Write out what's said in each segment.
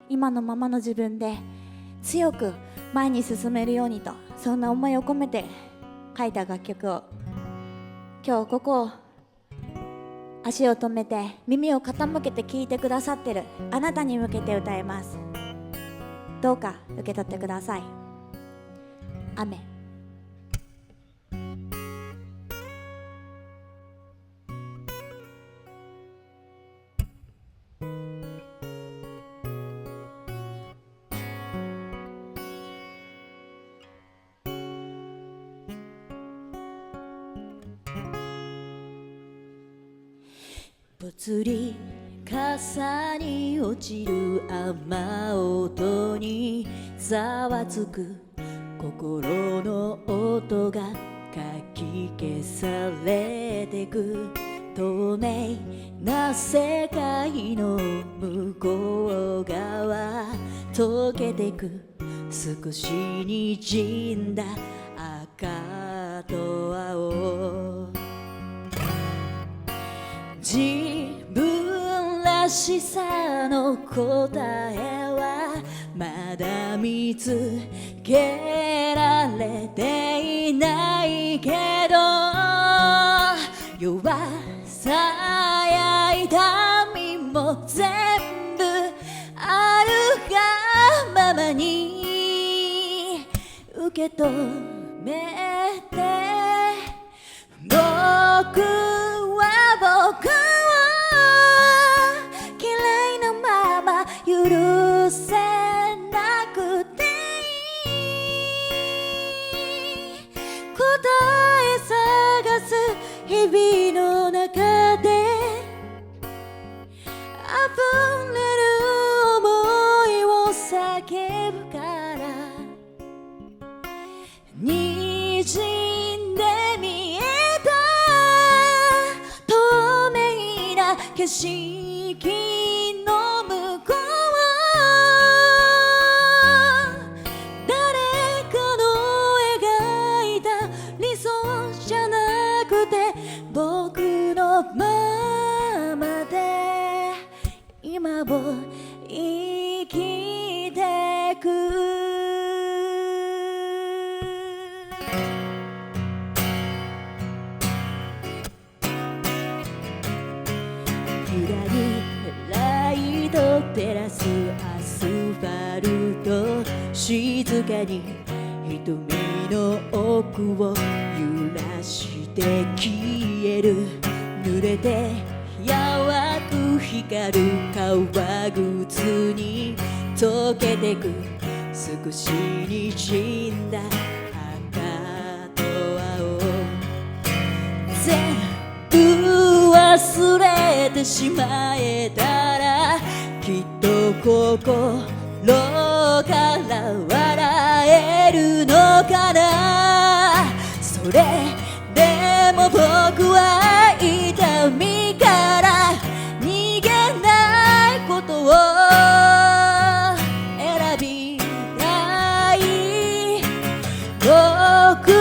今のままの自分で強く前に進めるようにと、そんな思いを込めて書いた楽曲を、今日ここを足を止めて耳を傾けて聴いてくださってるあなたに向けて歌います。どうか受け取ってください。雨。ぽつり傘に落ちる雨音にざわつく心の音がかき消されてく、透明な世界の向こう側溶けてく、少しにじんだ赤と青、自分らしさの答えはまだ見つけられていないけど、弱さや痛みも全部あるがままに受け止めて、僕は嫌いなまま許せなくていい、答え探す日々の中で溢れる想いを叫ぶから、滲んで見え景色の向こう、誰かの描いた理想じゃなくて僕のままで今を生きてく。ライト照らすアスファルト、静かに瞳の奥を揺らして消える、濡れて淡く光る革靴に溶けてく、少しにじんだ赤と青、全部忘れてしまえたらきっと心から笑えるのかな。それでも僕は痛みから逃げないことを選びたい。僕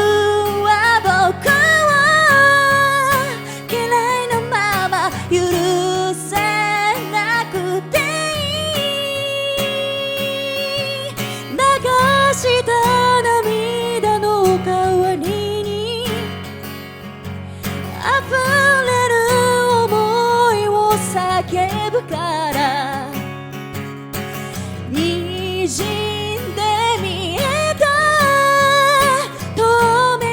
許せなくていい、流した涙の代わりに溢れる想いを叫ぶから、滲んで見えた透明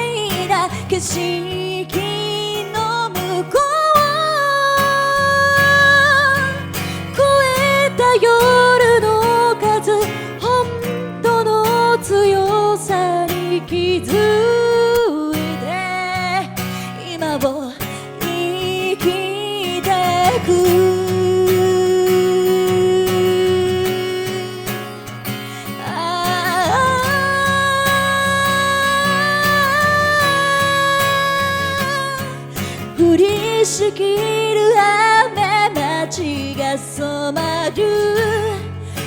な景色の向こう、夜の数、本当の強さに気づいて今を生きてく。降りしきる雨、街が染まる、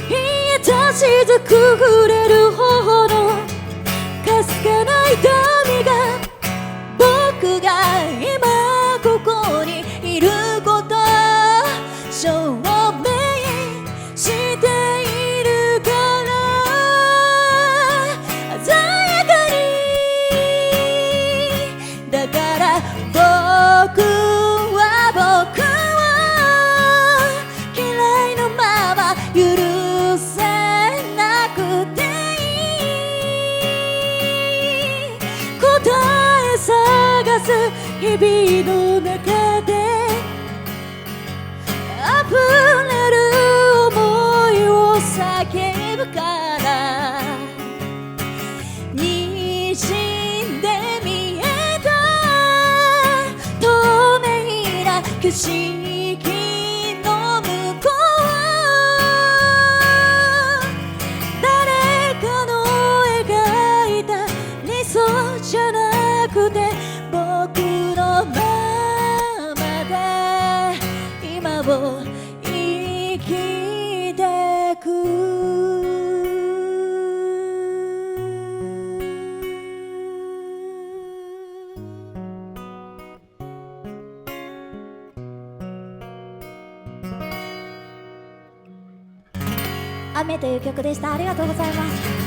冷えた雫触れる頬のかすかな痛みが、僕が今ここにいること証明している々の中で溢れる想いを叫ぶから滲んで見えた透明な景色の向こう誰かの描いた理想じゃなくて僕のままで今を生きてく雨という曲でした。ありがとうございます。